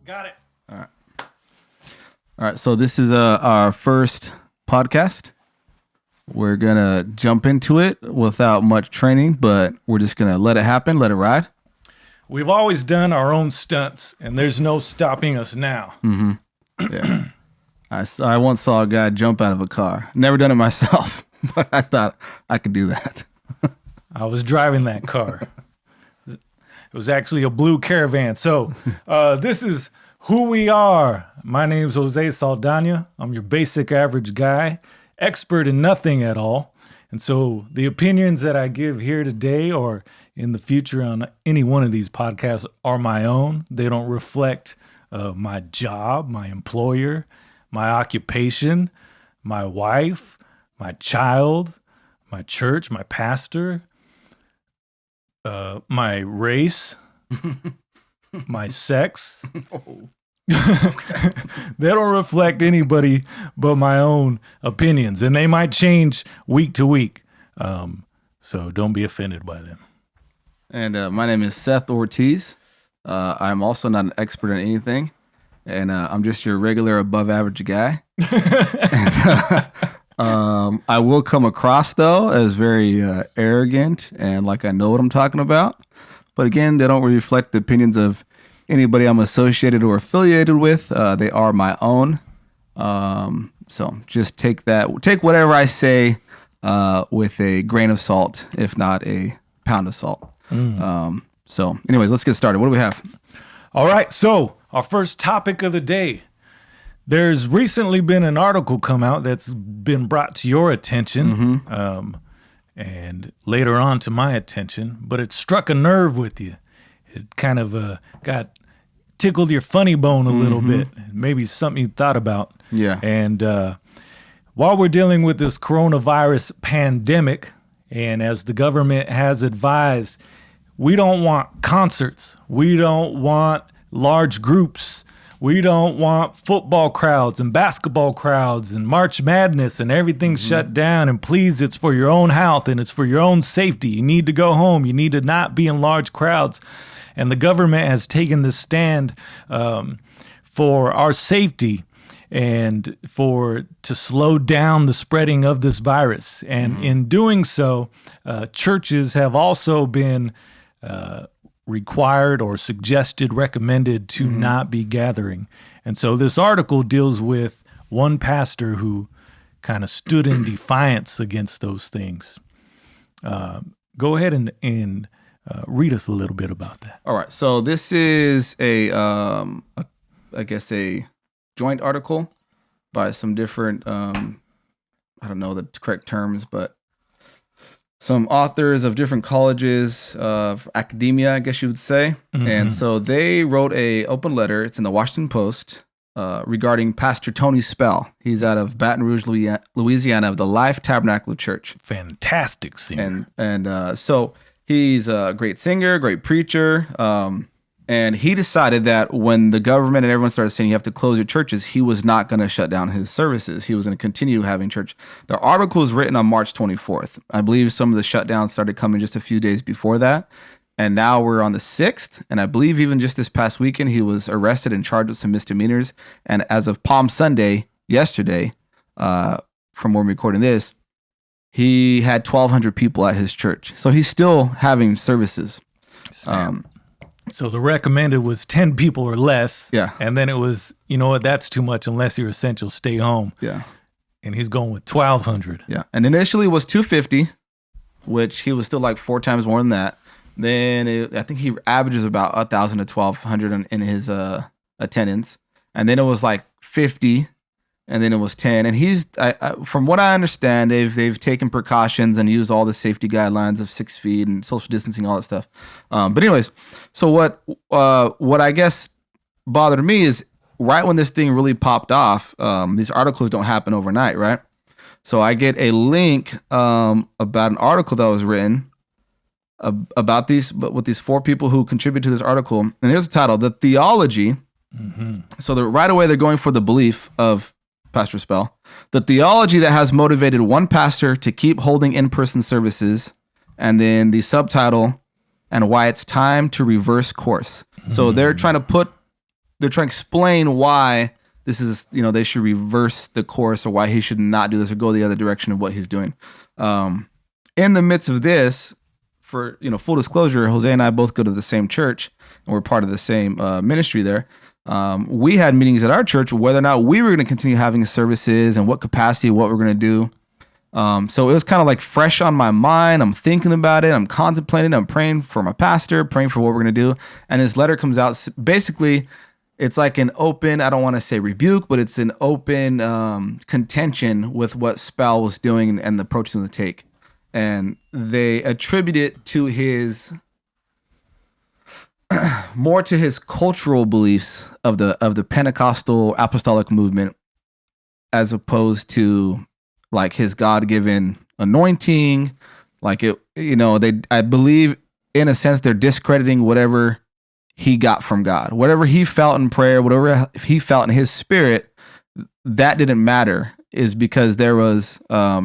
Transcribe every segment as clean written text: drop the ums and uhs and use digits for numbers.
Got it. All right. So this is our first podcast. We're going to jump into it without much training, but we're just going to let it happen, let it ride. We've always done our own stunts, and there's no stopping us now. Mm-hmm. Yeah. I once saw a guy jump out of a car. Never done it myself, but I thought I could do that. I was driving that car. It was actually a blue Caravan. So this is who we are. My name's Jose Saldana. I'm your basic average guy, expert in nothing at all. And so the opinions that I give here today or in the future on any one of these podcasts are my own. They don't reflect my job, my employer, my occupation, my wife, my child, my church, my pastor, my race, my sex. They don't reflect anybody but my own opinions, and they might change week to week. So don't be offended by them. And my name is Seth Ortiz. I'm also not an expert in anything, and I'm just your regular above average guy. I will come across, though, as very arrogant and like I know what I'm talking about. But again, they don't reflect the opinions of anybody I'm associated or affiliated with. They are my own. So just take whatever I say with a grain of salt, if not a pound of salt. So anyways, let's get started. What do we have? All right. So our first topic of the day. There's recently been an article come out that's been brought to your attention, and later on to my attention, but it struck a nerve with you. It kind of tickled your funny bone a little bit, maybe something you thought about. Yeah. And while we're dealing with this coronavirus pandemic, and as the government has advised, we don't want concerts. We don't want large groups. We don't want football crowds and basketball crowds and March Madness and everything shut down. And please, it's for your own health and it's for your own safety. You need to go home. You need to not be in large crowds. And the government has taken this stand for our safety and to slow down the spreading of this virus. And in doing so, churches have also been required or recommended to not be gathering. And so this article deals with one pastor who kind of stood in defiance against those things. Go ahead and read us a little bit about that. All right. So this is I guess a joint article by some different, I don't know the correct terms, but some authors of different colleges of academia, I guess you would say. And so they wrote a open letter. It's in the Washington Post regarding Pastor Tony Spell. He's out of Baton Rouge, Louisiana, of the Life Tabernacle Church. Fantastic singer. And so he's a great singer, great preacher. And he decided that when the government and everyone started saying you have to close your churches, he was not going to shut down his services. He was going to continue having church. The article was written on March 24th. I believe some of the shutdowns started coming just a few days before that. And now we're on the 6th. And I believe even just this past weekend, he was arrested and charged with some misdemeanors. And as of Palm Sunday, yesterday, from when we're recording this, he had 1,200 people at his church. So he's still having services. So the recommended was 10 people or less. Yeah. And then it was, you know what, that's too much unless you're essential, stay home. Yeah. And he's going with 1,200. Yeah. And initially it was 250, which he was still like 4 times more than that. Then I think he averages about 1,000 to 1,200 in his attendance. And then it was like 50. And then it was 10. And he's, from what I understand, they've taken precautions and used all the safety guidelines of 6 feet and social distancing, all that stuff. But anyways, so what I guess bothered me is right when this thing really popped off, these articles don't happen overnight, right? So I get a link about an article that was written about with these 4 people who contribute to this article. And here's the title, The Theology. So right away they're going for the belief of Pastor Spell, the theology that has motivated one pastor to keep holding in-person services, and then the subtitle, and why it's time to reverse course. So they're trying to put they're trying to explain why this is, they should reverse the course, or why he should not do this or go the other direction of what he's doing. In the midst of this, for full disclosure, Jose and I both go to the same church, and we're part of the same ministry there. We had meetings at our church whether or not we were going to continue having services and what capacity, what we're going to do. So it was kind of like fresh on my mind. I'm thinking about it. I'm contemplating. I'm praying for my pastor, praying for what we're going to do. And his letter comes out. Basically, it's like an open, I don't want to say rebuke, but it's an open contention with what Spell was doing and the approach to take. And they attribute it to his more to his cultural beliefs of the Pentecostal apostolic movement, as opposed to like his God-given anointing. Like I believe in a sense they're discrediting whatever he got from God, whatever he felt in prayer, whatever he felt in his spirit. That didn't matter, is because there was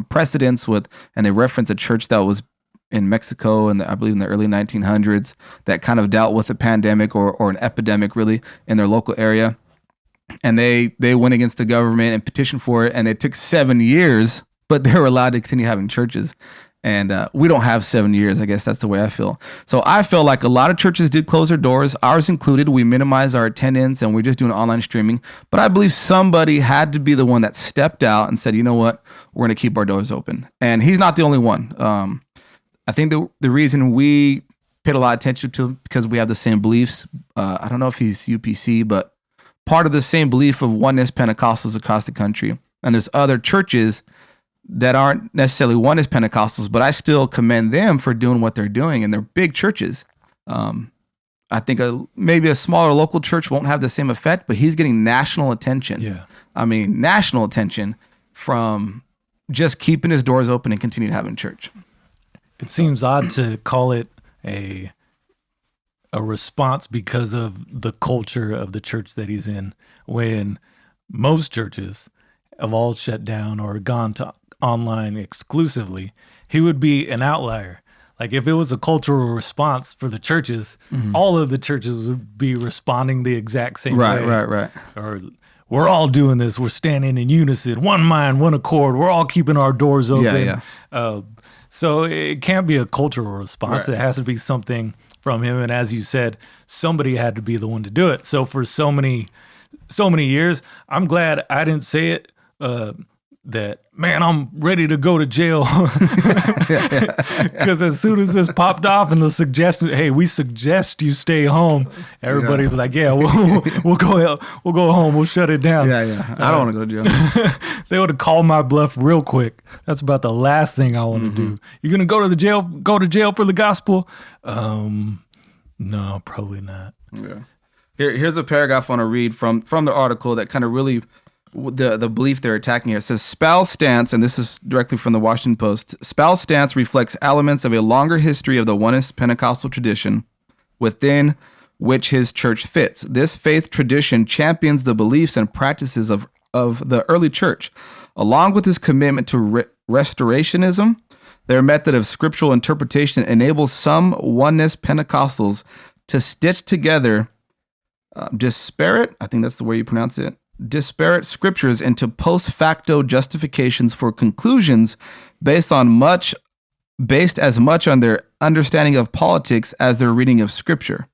precedence with, and they reference a church that was in Mexico, and I believe in the early 1900s, that kind of dealt with a pandemic or an epidemic really in their local area. And they went against the government and petitioned for it, and it took 7 years, but they were allowed to continue having churches. And we don't have 7 years. I guess that's the way I feel. So I feel like a lot of churches did close their doors, ours included. We minimized our attendance, and we're just doing online streaming. But I believe somebody had to be the one that stepped out and said, you know what, we're going to keep our doors open. And he's not the only one. I think the reason we paid a lot of attention to him because we have the same beliefs. I don't know if he's UPC, but part of the same belief of oneness Pentecostals across the country. And there's other churches that aren't necessarily oneness Pentecostals, but I still commend them for doing what they're doing, and they're big churches. I think maybe a smaller local church won't have the same effect, but he's getting national attention. Yeah. I mean, national attention from just keeping his doors open and continuing having church. It seems odd to call it a response because of the culture of the church that he's in, when most churches have all shut down or gone to online exclusively. He would be an outlier. Like if it was a cultural response for the churches, all of the churches would be responding the exact same way. Right. Or we're all doing this. We're standing in unison, one mind, one accord. We're all keeping our doors open. Yeah. So it can't be a cultural response. Right. It has to be something from him. And as you said, somebody had to be the one to do it. So for so many years, I'm glad I didn't say it. That, man, I'm ready to go to jail. Because as soon as this popped off and the suggestion, hey, we suggest you stay home, everybody's like, yeah, we'll go home. We'll shut it down. Yeah. I don't want to go to jail. They would have called my bluff real quick. That's about the last thing I want to do. You're going to go to jail for the gospel? No, probably not. Yeah. Here's a paragraph I want to read from the article that kind of really the belief they're attacking here. It says, Spell's stance, and this is directly from the Washington Post, Spell's stance reflects elements of a longer history of the oneness Pentecostal tradition within which his church fits. This faith tradition champions the beliefs and practices of the early church. Along with his commitment to restorationism, their method of scriptural interpretation enables some oneness Pentecostals to stitch together disparate, I think that's the way you pronounce it, disparate scriptures into post facto justifications for conclusions based as much on their understanding of politics as their reading of scripture.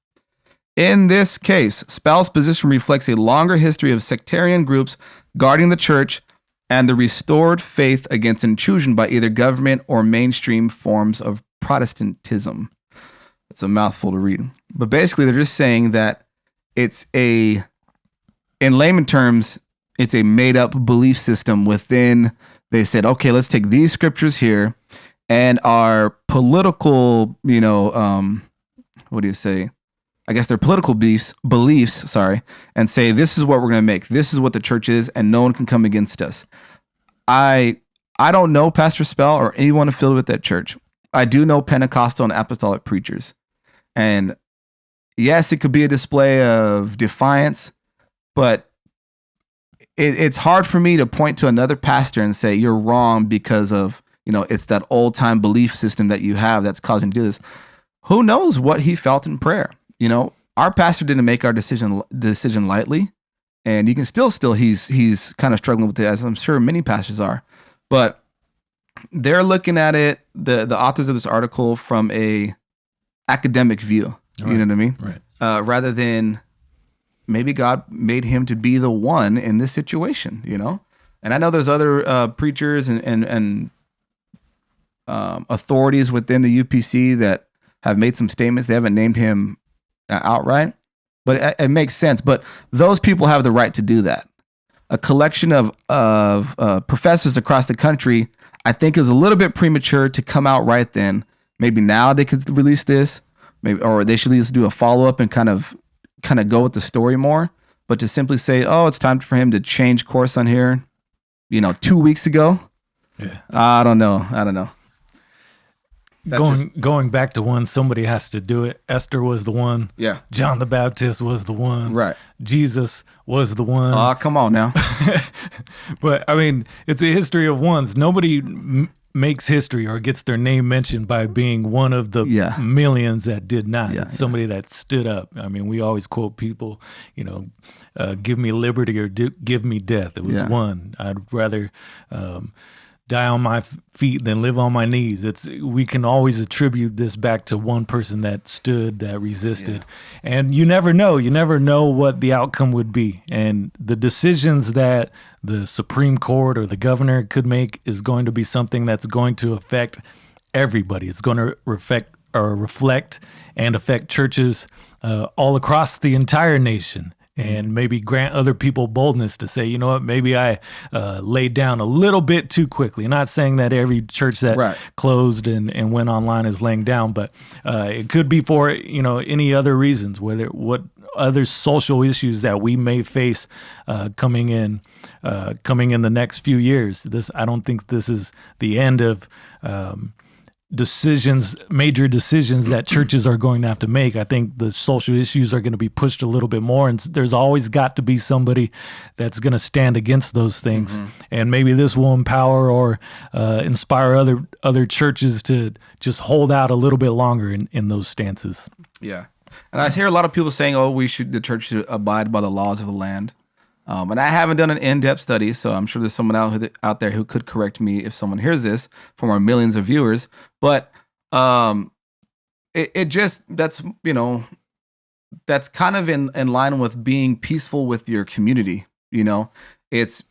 In this case, Spell's position reflects a longer history of sectarian groups guarding the church and the restored faith against intrusion by either government or mainstream forms of Protestantism. It's a mouthful to read. But basically, they're just saying that in layman terms, it's a made-up belief system within. They said, okay, let's take these scriptures here and our political, what do you say? I guess their political beliefs, and say, this is what we're going to make. This is what the church is, and no one can come against us. I don't know Pastor Spell or anyone affiliated with that church. I do know Pentecostal and apostolic preachers. And yes, it could be a display of defiance, but it's hard for me to point to another pastor and say you're wrong because of, it's that old time belief system that you have that's causing you to do this. Who knows what he felt in prayer? our pastor didn't make our decision lightly, and you can still he's kind of struggling with it, as I'm sure many pastors are. But they're looking at it, the authors of this article, from a academic view. Right. You know what I mean? Right. Rather than maybe God made him to be the one in this situation, you know? And I know there's other preachers and authorities within the UPC that have made some statements. They haven't named him outright, but it makes sense. But those people have the right to do that. A collection of professors across the country, I think, is a little bit premature to come out right then. Maybe now they could release this, maybe, or they should at least do a follow up and kind of go with the story more. But to simply say, "Oh, it's time for him to change course on here," 2 weeks ago. Yeah. I don't know. Going back to one, somebody has to do it. Esther was the one. Yeah. John the Baptist was the one. Right. Jesus was the one. Oh, come on now. But I mean, it's a history of ones. Nobody makes history or gets their name mentioned by being one of the millions that did not. It's somebody that stood up. I mean, we always quote people, give me liberty or give me death. It was one. I'd rather die on my feet than live on my knees. We can always attribute this back to one person that stood, that resisted. And you never know what the outcome would be. And the decisions that the Supreme Court or the governor could make is going to be something that's going to affect everybody. It's going to reflect and affect churches all across the entire nation. And maybe grant other people boldness to say, you know what, maybe I laid down a little bit too quickly. I'm not saying that every church that closed and went online is laying down, but it could be for any other reasons, what other social issues that we may face coming in the next few years. I don't think this is the end of major decisions that churches are going to have to make. I think the social issues are going to be pushed a little bit more, and there's always got to be somebody that's going to stand against those things. And maybe this will empower or inspire other churches to just hold out a little bit longer in those stances. Yeah. And I hear a lot of people saying, "Oh, the church should abide by the laws of the land." And I haven't done an in-depth study, so I'm sure there's someone out there who could correct me if someone hears this from our millions of viewers. But that's kind of in line with being peaceful with your community. It's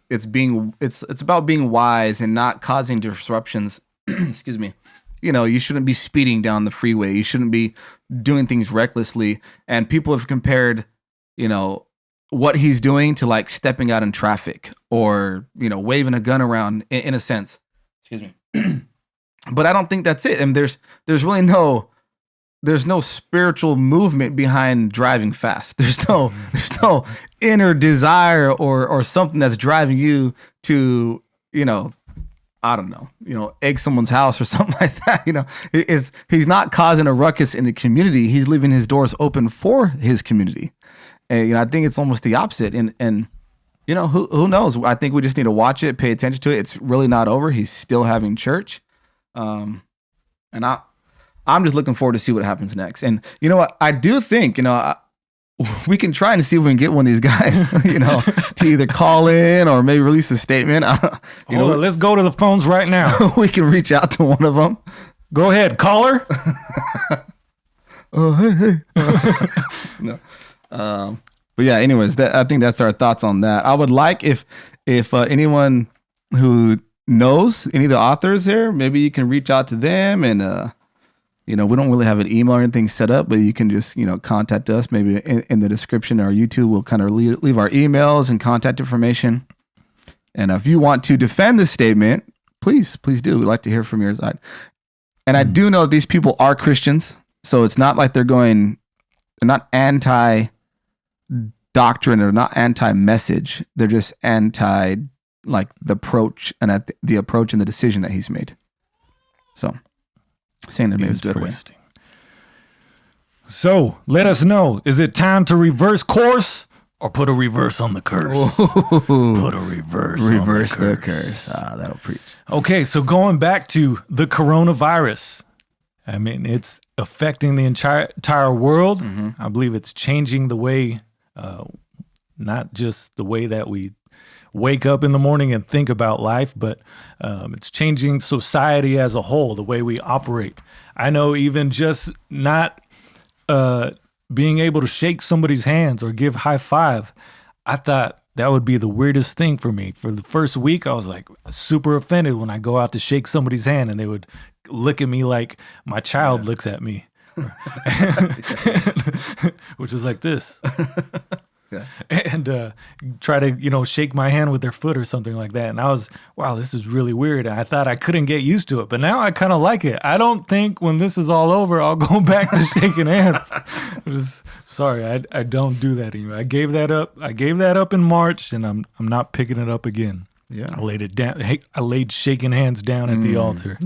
about being wise and not causing disruptions. Excuse me. You shouldn't be speeding down the freeway. You shouldn't be doing things recklessly. And people have compared, what he's doing to like stepping out in traffic or, waving a gun around in a sense. Excuse me. But I don't think that's it. And there's really no spiritual movement behind driving fast. There's no inner desire or something that's driving you to, I don't know, egg someone's house or something like that. He's not causing a ruckus in the community. He's leaving his doors open for his community. And I think it's almost the opposite. And who knows? I think we just need to watch it, pay attention to it. It's really not over. He's still having church. And I'm just looking forward to see what happens next. And you know what? I do think, we can try and see if we can get one of these guys, to either call in or maybe release a statement. Let's go to the phones right now. We can reach out to one of them. Go ahead, caller. Oh, hey. No. But yeah, anyways, I think that's our thoughts on that. I would like if anyone who knows any of the authors there, maybe you can reach out to them and, we don't really have an email or anything set up, but you can just, contact us. Maybe in the description of our YouTube, we'll kind of leave our emails and contact information. And if you want to defend this statement, please do. We'd like to hear from your side. And I do know these people are Christians, so it's not like they're not anti doctrine or not anti-message. They're just anti the approach and the decision that he's made. So saying that maybe it's a better way. So let us know. Is it time to reverse course or put a reverse on the curse? Put a reverse on the curse. That'll preach. Okay, so going back to the coronavirus. I mean, it's affecting the entire world. I believe it's changing the way, not just the way that we wake up in the morning and think about life, but it's changing society as a whole, the way we operate. I know even just not being able to shake somebody's hands or give high five, I thought that would be the weirdest thing for me. For the first week, I was like super offended when I go out to shake somebody's hand and they would look at me like my child looks at me, which was like this. And try to, shake my hand with their foot or something like that. And I was, wow, this is really weird. I thought I couldn't get used to it, but now I kind of like it. I don't think when this is all over, I'll go back to shaking hands. Sorry, I don't do that anymore. I gave that up. I gave that up in March, and I'm not picking it up again. Yeah, I laid it down. I laid shaking hands down at the altar.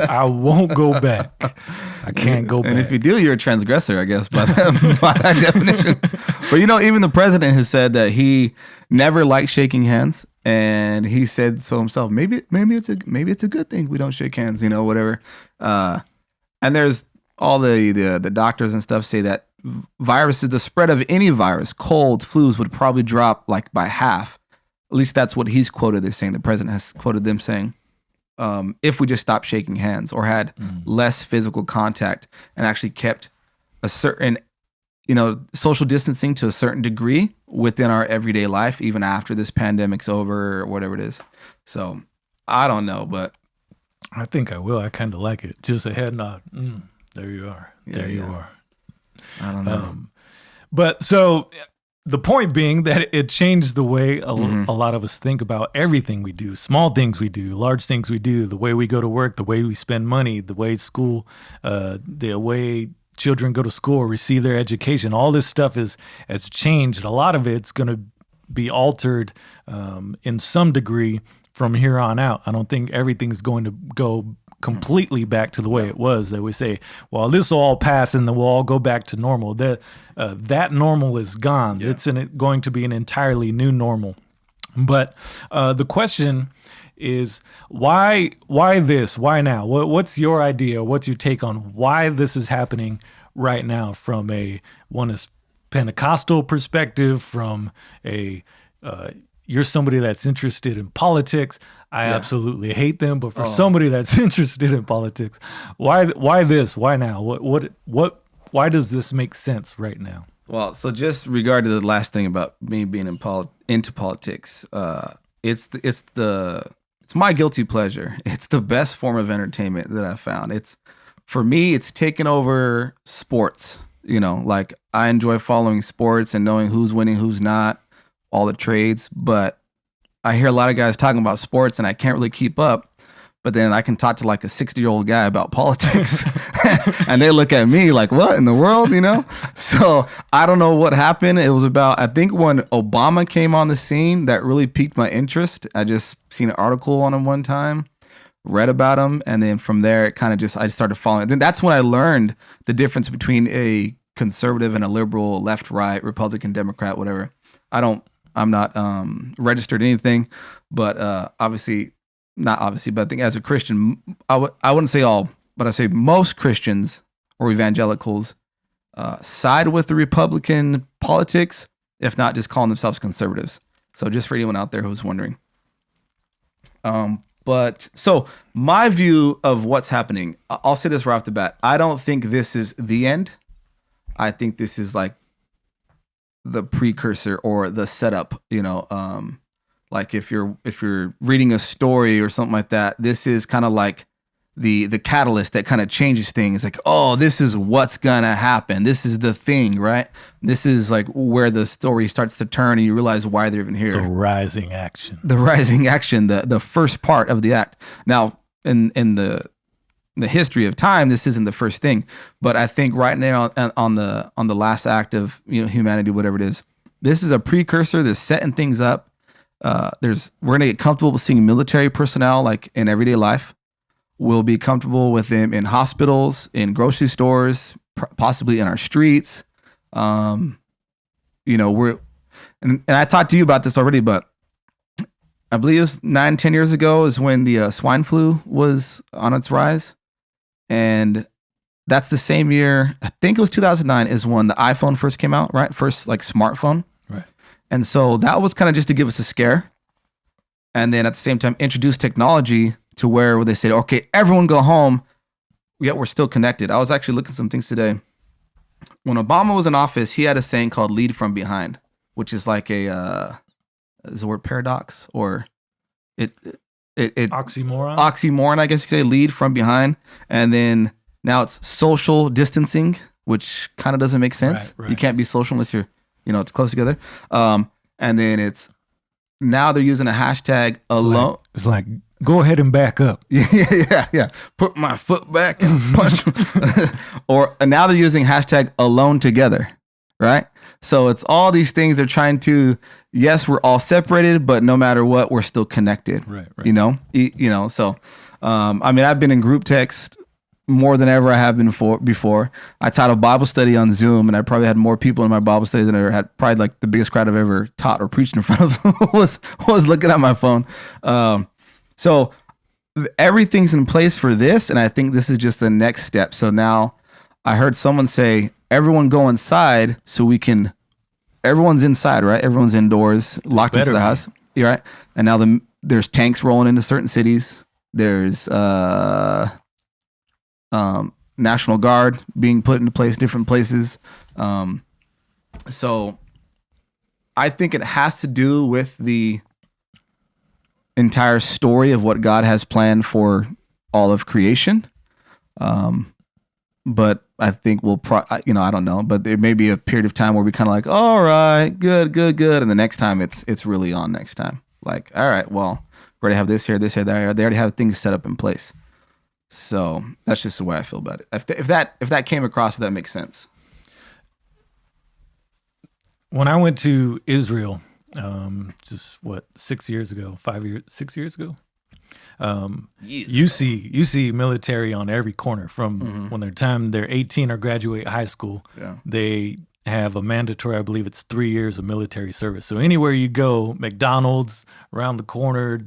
I won't go back. I can't go back. And if you do, you're a transgressor, I guess, by that definition. But even the president has said that he never liked shaking hands, and he said so himself. Maybe it's a good thing we don't shake hands. Whatever. And there's all the doctors and stuff say that viruses, the spread of any virus, colds, flus, would probably drop like by half. At least that's what he's quoted as saying. The president has quoted them saying, if we just stopped shaking hands or had less physical contact and actually kept a certain, social distancing to a certain degree within our everyday life, even after this pandemic's over or whatever it is. So I don't know, but I think I will. I kind of like it. Just a head nod. There you are. There you are. I don't know. But so the point being that it changed the way a lot of us think about everything we do, small things we do, large things we do, the way we go to work, the way we spend money, the way school, the way children go to school or receive their education. All this stuff has changed. A lot of it's going to be altered in some degree from here on out. I don't think everything's going to go completely back to the way it was, that we say, well, this will all pass and then we'll all go back to normal. That normal is gone. It's going to be an entirely new normal. But the question is, why this? Why now? What's your idea? What's your take on why this is happening right now from one is Pentecostal perspective, from you're somebody that's interested in politics. I absolutely hate them, but for somebody that's interested in politics, why this? Why now? Why does this make sense right now? Well, so just regard to the last thing about me being into politics, it's my guilty pleasure. It's the best form of entertainment that I've found. For me, it's taken over sports. Like I enjoy following sports and knowing who's winning, who's not, all the trades, but I hear a lot of guys talking about sports and I can't really keep up. But then I can talk to like a 60-year-old guy about politics and they look at me like, what in the world, So I don't know what happened. It was about, I think when Obama came on the scene, that really piqued my interest. I just seen an article on him one time, read about him. And then from there, it kind of I started following. Then that's when I learned the difference between a conservative and a liberal, left, right, Republican, Democrat, whatever. I'm not registered anything, but not obviously, but I think as a Christian, I wouldn't say all, but I say most Christians or evangelicals side with the Republican politics, if not just calling themselves conservatives. So just for anyone out there who's wondering. But so my view of what's happening, I'll say this right off the bat. I don't think this is the end. I think this is like the precursor or the setup, like if you're reading a story or something like that, this is kind of like the catalyst that kind of changes things. Like, oh, this is what's gonna happen. This is the thing, right? This is like where the story starts to turn and you realize why they're even here. The rising action, the first part of the act. Now, in the history of time, this isn't the first thing, but I think right now on the last act of humanity, whatever it is, this is a precursor. They're setting things up. We're gonna get comfortable with seeing military personnel like in everyday life. We'll be comfortable with them in hospitals, in grocery stores, possibly in our streets. And I talked to you about this already, but I believe it was 9-10 years ago is when the swine flu was on its rise. And that's the same year, I think it was 2009 is when the iPhone first came out, right? First like smartphone. Right. And so that was kind of just to give us a scare. And then at the same time, introduce technology to where they said, okay, everyone go home, yet we're still connected. I was actually looking at some things today. When Obama was in office, he had a saying called lead from behind, which is like is the word paradox or it oxymoron, I guess you could say, lead from behind. And then now it's social distancing, which kind of doesn't make sense. Right. You can't be social unless you're, it's close together. And then now they're using a hashtag alone. It's like go ahead and back up. Yeah. Put my foot back and punch. And now they're using hashtag alone together, right? So it's all these things they're trying to. Yes, we're all separated, but no matter what, we're still connected. Right. So, I've been in group text more than ever I have been before. I taught a Bible study on Zoom, and I probably had more people in my Bible study than I ever had. Probably like the biggest crowd I've ever taught or preached in front of was looking at my phone. So everything's in place for this, and I think this is just the next step. So now I heard someone say, everyone go inside so we can, everyone's inside, right? Everyone's indoors, locked into the house. You're right. And now there's tanks rolling into certain cities. There's National Guard being put into place, different places. So I think it has to do with the entire story of what God has planned for all of creation. But I think I don't know, but there may be a period of time where we kind of like, all right, good. And the next time it's really on next time. Like, all right, well, we already have this here, there. They already have things set up in place. So that's just the way I feel about it. If that came across, if that makes sense. When I went to Israel, just 6 years ago, 6 years ago. You see military on every corner from when they're 18 or graduate high school. Yeah. They have a mandatory, I believe it's 3 years of military service. So anywhere you go, McDonald's around the corner,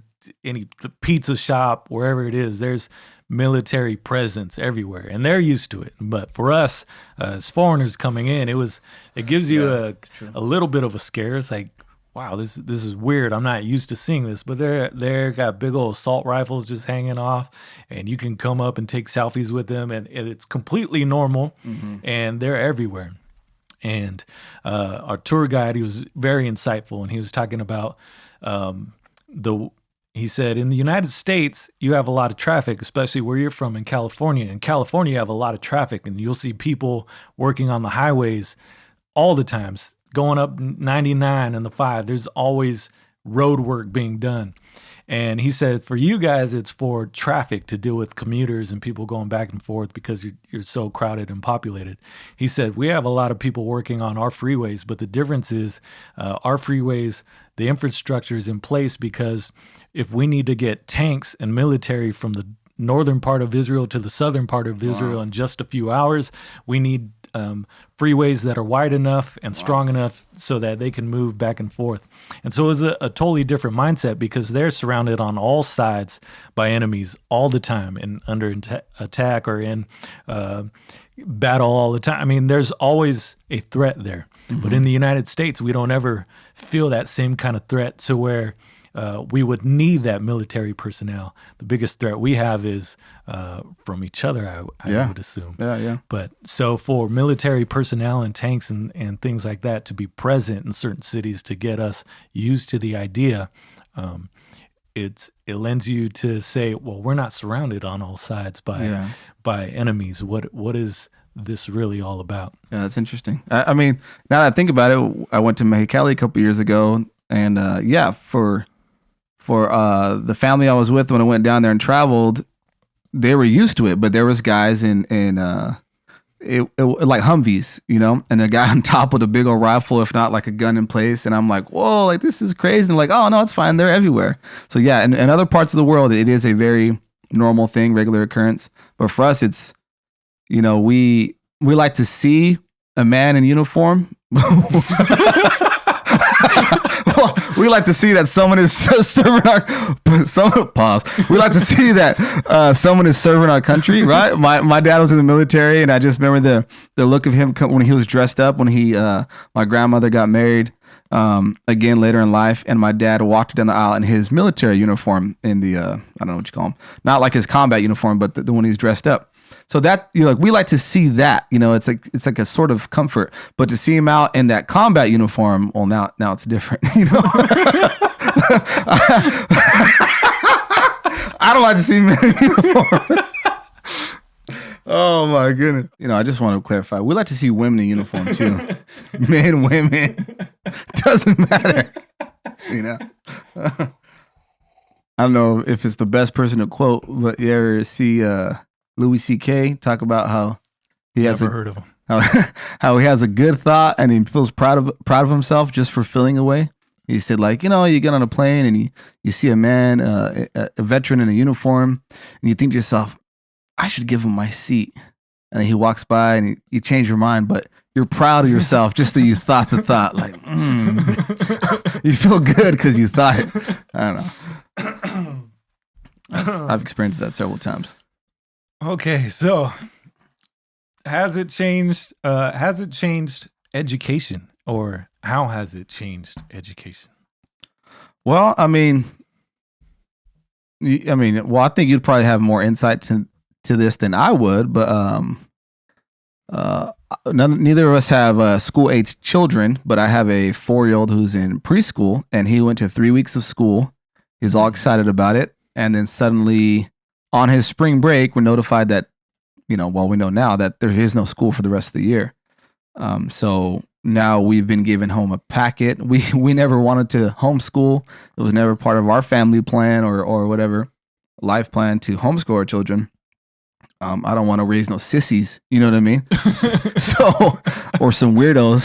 the pizza shop, wherever it is, there's military presence everywhere, and they're used to it. But for us, as foreigners coming in, it gives you a little bit of a scare. It's like, wow, this is weird. I'm not used to seeing this. But they're got big old assault rifles just hanging off, and you can come up and take selfies with them, and it's completely normal, and they're everywhere. And our tour guide, he was very insightful, and he was talking about he said, in the United States, you have a lot of traffic, especially where you're from in California. In California, you have a lot of traffic, and you'll see people working on the highways all the time, going up 99 and the 5. There's always road work being done. And he said, for you guys, it's for traffic to deal with commuters and people going back and forth because you're so crowded and populated. He said, we have a lot of people working on our freeways, but the difference is our freeways, the infrastructure is in place because if we need to get tanks and military from the northern part of Israel to the southern part of Israel in just a few hours, we need freeways that are wide enough and strong enough so that they can move back and forth. And so it was a totally different mindset because they're surrounded on all sides by enemies all the time and under attack or in battle all the time. I mean, there's always a threat there. But in the United States, we don't ever feel that same kind of threat to where we would need that military personnel. The biggest threat we have is from each other, I would assume. Yeah. But so for military personnel and tanks and things like that to be present in certain cities to get us used to the idea, it lends you to say, well, we're not surrounded on all sides by enemies. What is this really all about? Yeah, that's interesting. I mean, now that I think about it, I went to Mexicali a couple years ago, and for the family I was with when I went down there and traveled, they were used to it, but there was guys in like Humvees, and a guy on top with a big old rifle, if not like a gun in place. And I'm like, whoa, like this is crazy. And like, oh no, it's fine. They're everywhere. So yeah, in other parts of the world, it is a very normal thing, regular occurrence. But for us, it's, we like to see a man in uniform. we like to see that someone is serving our. Pause. We like to see that someone is serving our country, right? My dad was in the military, and I just remember the look of him when he was dressed up when my grandmother got married. Again later in life, and my dad walked down the aisle in his military uniform in the I don't know what you call him, not like his combat uniform, but the one he's dressed up. So that like we like to see that, it's like a sort of comfort. But to see him out in that combat uniform, well now it's different, I don't like to see him in a uniform. Oh my goodness. I just want to clarify. We like to see women in uniform too. Men, women. Doesn't matter. I don't know if it's the best person to quote, but you ever see Louis C.K. talk about how he has Never heard of him. How he has a good thought and he feels proud of himself just for feeling away. He said, like, you get on a plane and you see a man, a veteran in a uniform, and you think to yourself, I should give him my seat. And then he walks by and you change your mind, but you're proud of yourself just that you thought the thought. Like, you feel good because you thought it. I don't know. I've experienced that several times. Okay, so has it changed education, or how has it changed education? Well, I think you'd probably have more insight to this than I would, but neither of us have school-age children, but I have a 4-year-old who's in preschool, and he went to 3 weeks of school. He was all excited about it, and then suddenly on his spring break, we're notified that, we know now that there is no school for the rest of the year. So now we've been given home a packet. We never wanted to homeschool. It was never part of our family plan or whatever life plan to homeschool our children. I don't want to raise no sissies, you know what I mean? So, or some weirdos.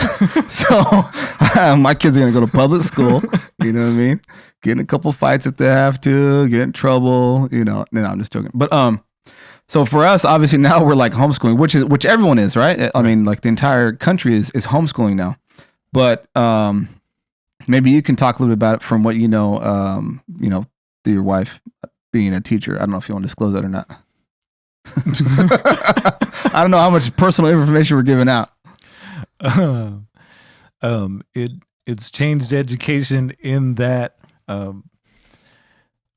So my kids are going to go to public school, you know what I mean? Get in a couple fights if they have to, get in trouble, No, I'm just joking. But, so for us, obviously now we're like homeschooling, which everyone is, right? I mean, like the entire country is homeschooling now. But, maybe you can talk a little bit about it from what through your wife being a teacher. I don't know if you want to disclose that or not. I don't know how much personal information we're giving out. It's changed education in that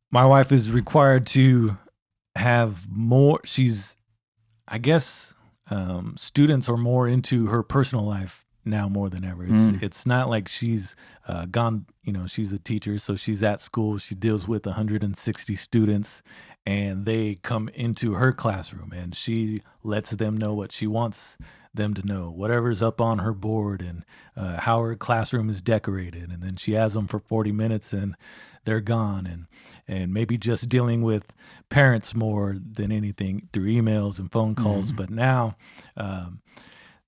my wife is required to have more. I guess students are more into her personal life now more than ever. It's not like she's gone. She's a teacher, so she's at school. She deals with 160 students. And they come into her classroom and she lets them know what she wants them to know, whatever's up on her board and how her classroom is decorated. And then she has them for 40 minutes and they're gone. And maybe just dealing with parents more than anything through emails and phone calls. Mm-hmm. But now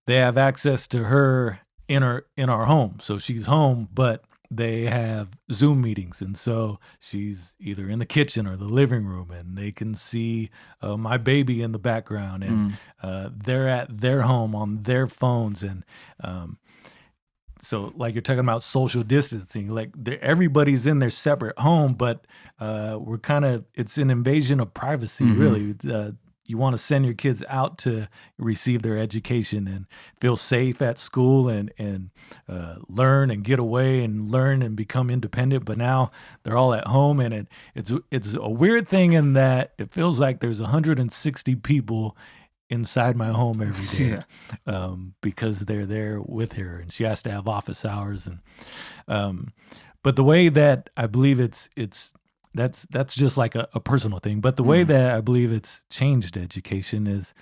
they have access to her in our home. So she's home, but they have Zoom meetings, and so she's either in the kitchen or the living room, and they can see my baby in the background, and they're at their home on their phones, and so like you're talking about social distancing, like everybody's in their separate home, but it's an invasion of privacy, really. You want to send your kids out to receive their education and feel safe at school and learn and get away and learn and become independent. But now they're all at home, and it's a weird thing in that it feels like there's 160 people inside my home every day because they're there with her, and she has to have office hours. And but the way that I believe that's just like a personal thing. But the way that I believe it's changed education is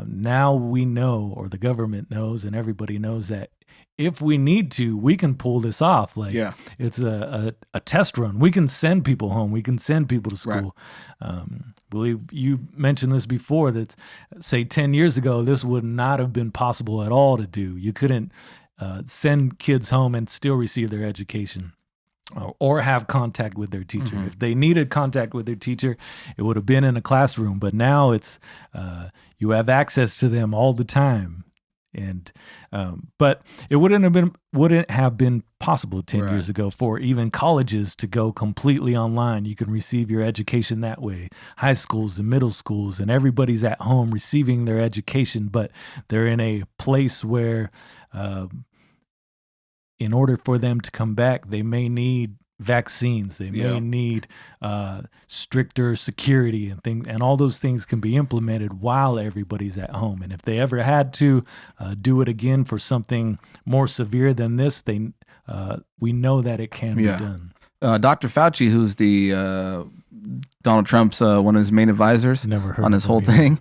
now we know, or the government knows, and everybody knows that if we need to, we can pull this off. Like it's a test run. We can send people home. We can send people to school. Right. Believe you mentioned this before, that say 10 years ago, this would not have been possible at all to do. You couldn't send kids home and still receive their education. Or have contact with their teacher. If they needed contact with their teacher, it would have been in a classroom. But now it's you have access to them all the time. And but it wouldn't have been possible 10 years ago for even colleges to go completely online. You can receive your education that way. High schools and middle schools, and everybody's at home receiving their education, but they're in a place where in order for them to come back, they may need vaccines. They may need stricter security and things, and all those things can be implemented while everybody's at home. And if they ever had to do it again for something more severe than this, we know that it can be done. Dr. Fauci, who's the Donald Trump's one of his main advisors on this whole thing,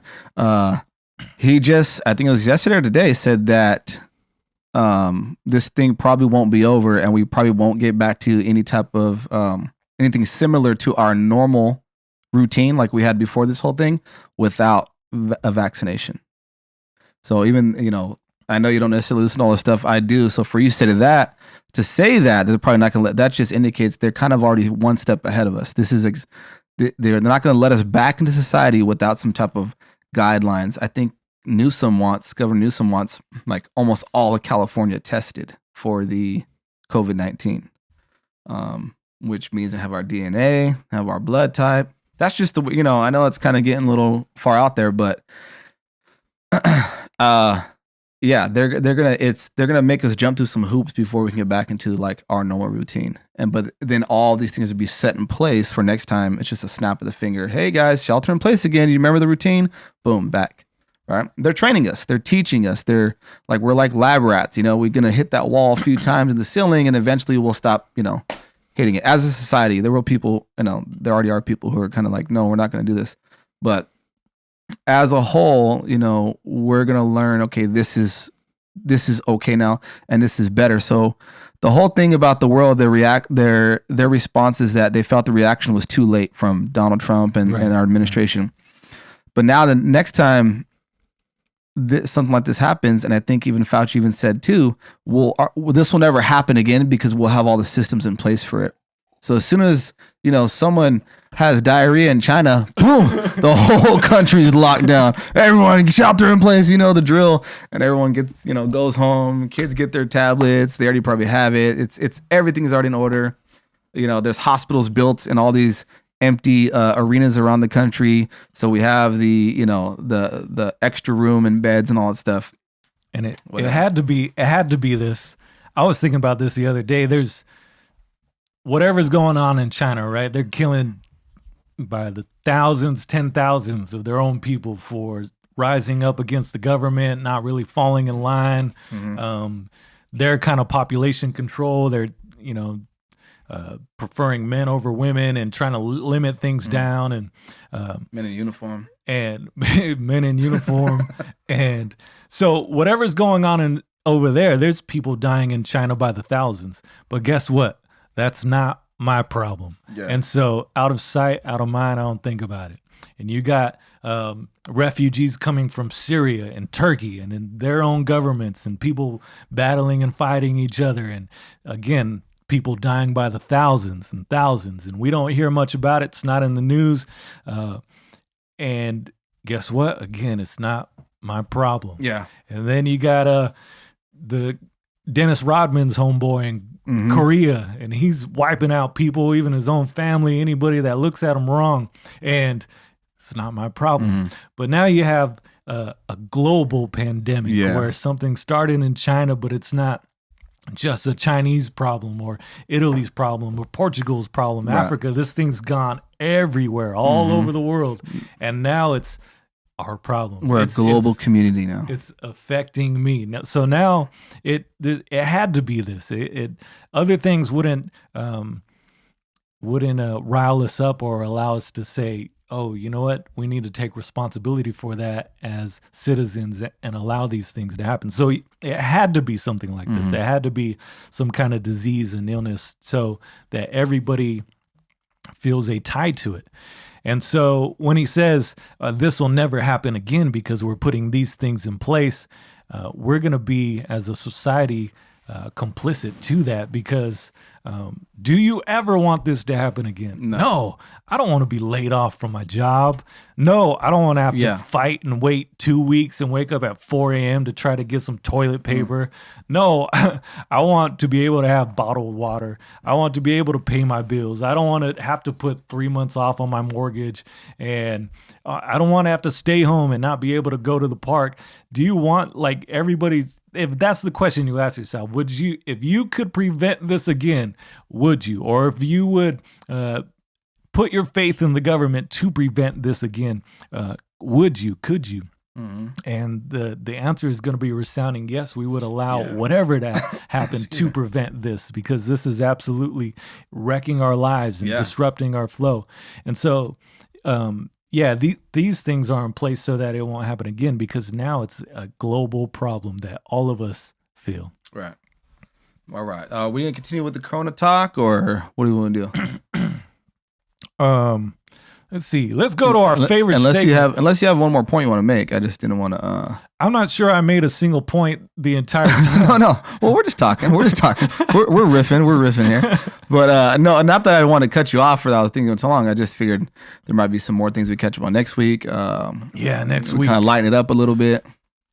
he just, I think it was yesterday or today, said that this thing probably won't be over, and we probably won't get back to any type of anything similar to our normal routine like we had before this whole thing without a vaccination. So even, I know you don't necessarily listen to all the stuff I do. So for you to say that they're probably not going to that just indicates they're kind of already one step ahead of us. This is, they're not going to let us back into society without some type of guidelines. I think Governor Newsom wants like almost all of California tested for the COVID-19, which means they have our DNA, have our blood type. That's just I know it's kind of getting a little far out there, but they're gonna make us jump through some hoops before we can get back into like our normal routine. But then all these things will be set in place for next time. It's just a snap of the finger. Hey guys, shelter in place again. You remember the routine? Boom, back. Right? They're training us. They're teaching us. We're like lab rats. We're gonna hit that wall a few times in the ceiling, and eventually we'll stop. Hitting it. As a society, there will people. There already are people who are kind of like, no, we're not gonna do this. But as a whole, we're gonna learn. Okay, this is okay now, and this is better. So the whole thing about the world, their response is that they felt the reaction was too late from Donald Trump and our administration. But now the next time something like this happens, and I think even Fauci even said too, this will never happen again because we'll have all the systems in place for it. So as soon as someone has diarrhea in China, boom, the whole country is locked down. Everyone shelter in place, the drill, and everyone gets goes home. Kids get their tablets. They already probably have it. It's everything's already in order. There's hospitals built in all these empty arenas around the country, so we have the extra room and beds and all that stuff. And it had to be this. I was thinking about this the other day. There's whatever's going on in China, right? They're killing by the thousands, 10,000s of their own people for rising up against the government, not really falling in line. Their kind of population control. They're preferring men over women and trying to limit things down, and men in uniform and and so whatever's going on over there, there's people dying in China by the thousands. But guess what? That's not my problem. And so out of sight, out of mind, I don't think about it. And you got refugees coming from Syria and Turkey and in their own governments, and people battling and fighting each other, and again, people dying by the thousands and thousands, and we don't hear much about it. It's not in the news. And guess what? Again, it's not my problem. Yeah. And then you got the Dennis Rodman's homeboy in Korea, and he's wiping out people, even his own family, anybody that looks at him wrong. And it's not my problem. But now you have a global pandemic where something started in China, but it's not just a Chinese problem or Italy's problem or Portugal's problem, Africa. This thing's gone everywhere, all over the world. And now it's our problem. We're a global community now. It's affecting me. So now it had to be this. Other things wouldn't rile us up or allow us to say, oh, you know what? We need to take responsibility for that as citizens and allow these things to happen. So it had to be something like this. It had to be some kind of disease and illness so that everybody feels a tie to it. And so when he says this will never happen again because we're putting these things in place, we're going to be, as a society, complicit to that because do you ever want this to happen again? No, I don't want to be laid off from my job. No, I don't want to have to fight and wait 2 weeks and wake up at 4 a.m. to try to get some toilet paper. No, I want to be able to have bottled water. I want to be able to pay my bills. I don't want to have to put 3 months off on my mortgage, and I don't want to have to stay home and not be able to go to the park. Do you want, like, everybody's, if that's the question you ask yourself, would you, if you could prevent this again, would you? Or if you would put your faith in the government to prevent this again, would you? Could you? Mm-hmm. And the answer is going to be a resounding yes. We would allow whatever to happen to prevent this, because this is absolutely wrecking our lives and disrupting our flow. And so, these things are in place so that it won't happen again, because now it's a global problem that all of us feel. Right. All right. Are we going to continue with the Corona talk, or what do we want to do? Let's see. Let's go to our favorite segment. Unless you have one more point you want to make. I just didn't want to. I'm not sure I made a single point the entire time. No. Well, we're just talking. We're riffing here. But no, not that I want to cut you off, or that I was thinking it so long. I just figured there might be some more things we catch up on next week. Next week. Kind of lighten it up a little bit.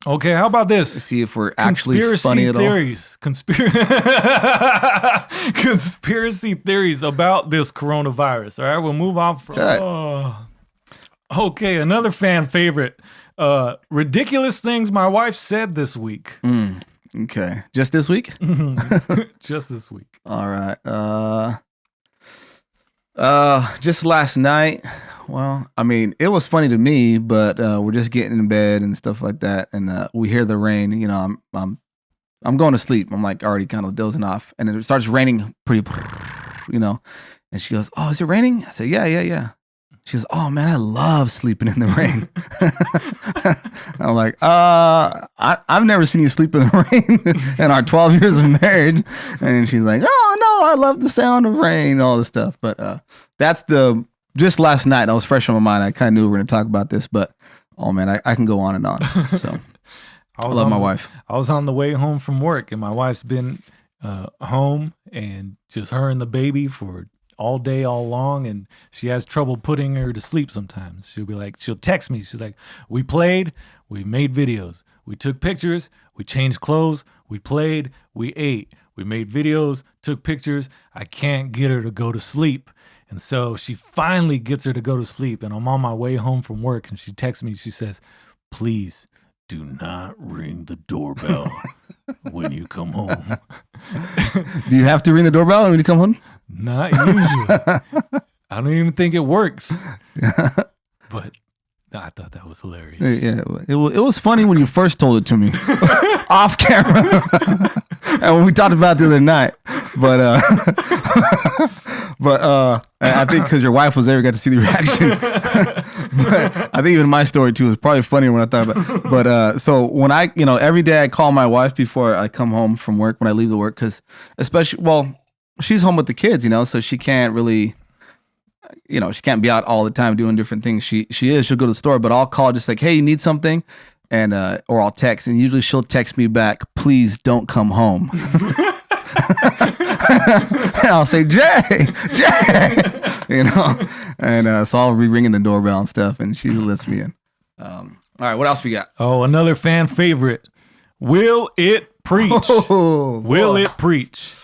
Okay, how about this? Let's see if we're actually funny at all. Conspiracy theories about this coronavirus. All right, we'll move on from. Okay, another fan favorite. Ridiculous things my wife said this week. Okay, just this week? Just this week. All right. Just last night. Well, I mean, it was funny to me, but we're just getting in bed and stuff like that, and we hear the rain. You know, I'm going to sleep. I'm like already kind of dozing off, and it starts raining pretty, you know. And she goes, "Oh, is it raining?" I said, "Yeah." She goes, "Oh man, I love sleeping in the rain." I'm like, I've never seen you sleep in the rain in our 12 years of marriage. And she's like, "Oh no, I love the sound of rain," all this stuff. But that's just last night. That was fresh on my mind. I kind of knew we were going to talk about this, but oh man, I can go on and on. So I love my wife. I was on the way home from work, and my wife's been home, and just her and the baby for all day, all long, and she has trouble putting her to sleep sometimes. She'll text me. She's like, "We played, we made videos, we took pictures, we changed clothes, we played, we ate, we made videos, took pictures. I can't get her to go to sleep." And so she finally gets her to go to sleep, and I'm on my way home from work, and she texts me. She says, "Please do not ring the doorbell when you come home." Do you have to ring the doorbell when you come home? Not usually. I don't even think it works. But I thought that was hilarious. Yeah, it was funny when you first told it to me off camera, and when we talked about it the other night. But I think because your wife was there, we got to see the reaction. But I think even my story too was probably funnier when I thought about it. But so when every day I call my wife before I come home from work, when I leave the work, because she's home with the kids, so she can't really, she can't be out all the time doing different things. She'll go to the store, but I'll call just like, "Hey, you need something?" And or I'll text, and usually she'll text me back, "Please don't come home." And I'll say, Jay, and so I'll be ringing the doorbell and stuff, and she lets me in. All right, what else we got? Oh, another fan favorite. Will it preach? Will it preach?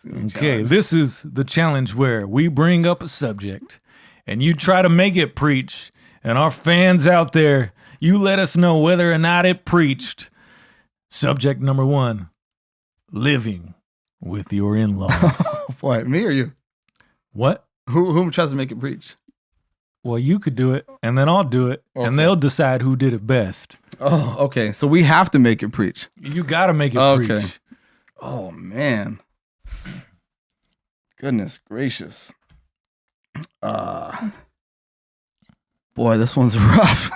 Okay, this is the challenge where we bring up a subject, and you try to make it preach, and our fans out there, you let us know whether or not it preached. Subject number 1, living with your in-laws. What, me or you? What? Who tries to make it preach? Well, you could do it, and then I'll do it, and they'll decide who did it best. Oh, okay. So we have to make it preach. You got to make it preach. Oh, man. Goodness gracious. Boy, this one's rough.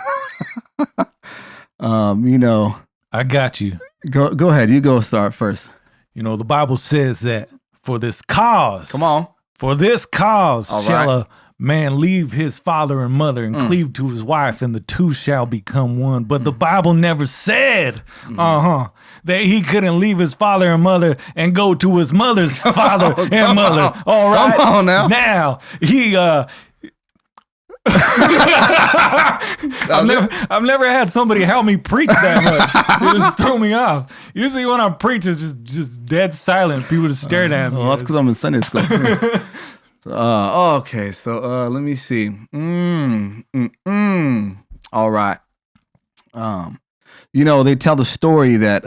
I got you. Go ahead. You go start first. The Bible says that for this cause. Come on. For this cause shall a man leave his father and mother and cleave to his wife, and the two shall become one. But the Bible never said, that he couldn't leave his father and mother and go to his mother's father and mother. All right. Come on now. Now, I've never had somebody help me preach that much. It just threw me off. Usually when I preach, it's just dead silent. People just staring at me. Well, that's because I'm in Sunday school. Okay, so let me see. All right. They tell the story that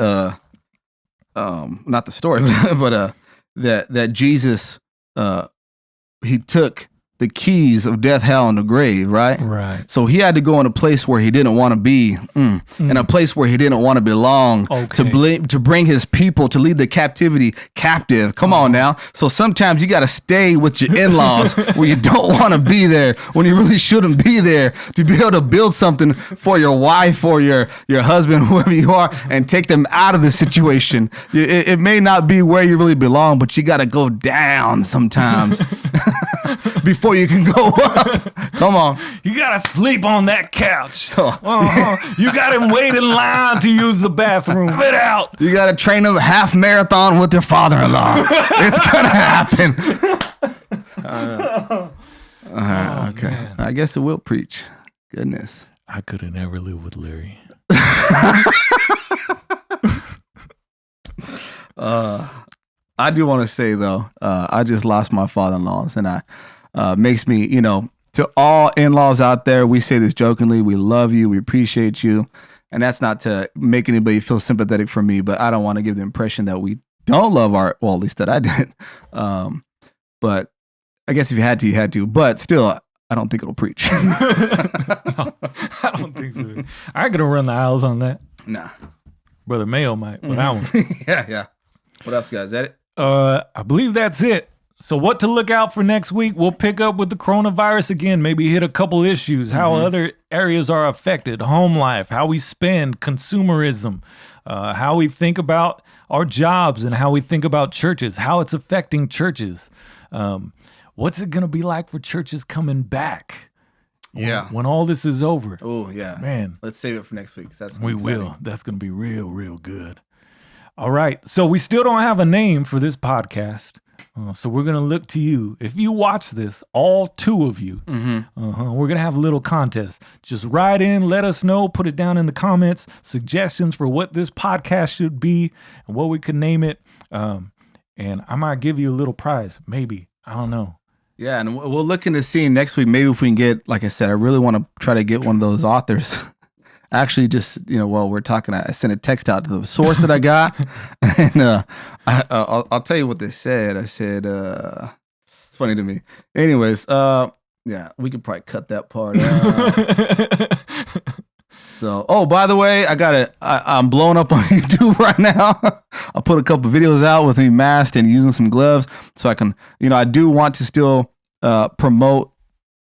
not the story, but that Jesus he took the keys of death, hell, and the grave, right? Right. So he had to go in a place where he didn't want to be, in a place where he didn't want to belong, to bring his people, to lead the captivity captive. Come on now. So sometimes you got to stay with your in-laws where you don't want to be there, when you really shouldn't be there, to be able to build something for your wife or your husband, whoever you are, and take them out of the situation. It may not be where you really belong, but you got to go down sometimes before you can go up. Come on. You got to sleep on that couch. You got to wait in line to use the bathroom. Get out. You got to train a half marathon with their father-in-law. It's going to happen. Okay. Man. I guess it will preach. Goodness. I could have never lived with Larry. I do want to say, though, I just lost my father-in-laws, and makes me, to all in-laws out there, we say this jokingly, we love you, we appreciate you, and that's not to make anybody feel sympathetic for me, but I don't want to give the impression that we don't love at least that I did. But I guess if you had to, you had to, but still, I don't think it'll preach. No, I don't think so. I ain't gonna run the aisles on that. Nah. Brother Mayo might, but I won't. Yeah. What else, guys? Is that it? I believe that's it. So what to look out for next week? We'll pick up with the coronavirus again, maybe hit a couple issues, how other areas are affected, home life, how we spend, consumerism, how we think about our jobs and how we think about churches, how it's affecting churches. What's it going to be like for churches coming back? When all this is over. Oh, yeah. Man. Let's save it for next week. We will. That's going to be real, real good. All right. So we still don't have a name for this podcast. So we're going to look to you. If you watch this, all two of you, we're going to have a little contest. Just write in, let us know, put it down in the comments, suggestions for what this podcast should be and what we could name it. And I might give you a little prize. Maybe. I don't know. Yeah, and we're looking to see next week, maybe if we can get, like I said, I really want to try to get one of those authors. Actually, just, while we're talking, I sent a text out to the source that I got, and I'll tell you what they said. I said, it's funny to me. Anyways, yeah, we could probably cut that part out. So, by the way, I'm blowing up on YouTube right now. I'll put a couple videos out with me masked and using some gloves so I can, I do want to still promote,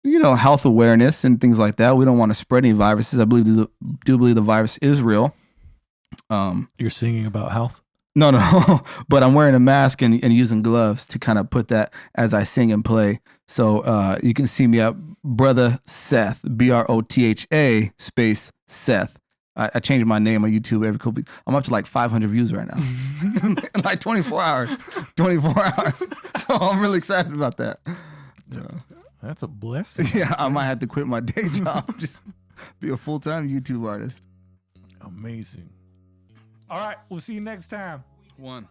health awareness and things like that. We don't want to spread any viruses. I do believe the virus is real. You're singing about health? No, but I'm wearing a mask and using gloves to kind of put that as I sing and play. So you can see me at Brother Seth, BROTHA space Seth. I changed my name on YouTube every couple weeks. I'm up to like 500 views right now. In like 24 hours. 24 hours. So I'm really excited about that. That's a blessing. Yeah, I might have to quit my day job. Just be a full-time YouTube artist. Amazing. All right, we'll see you next time. 1.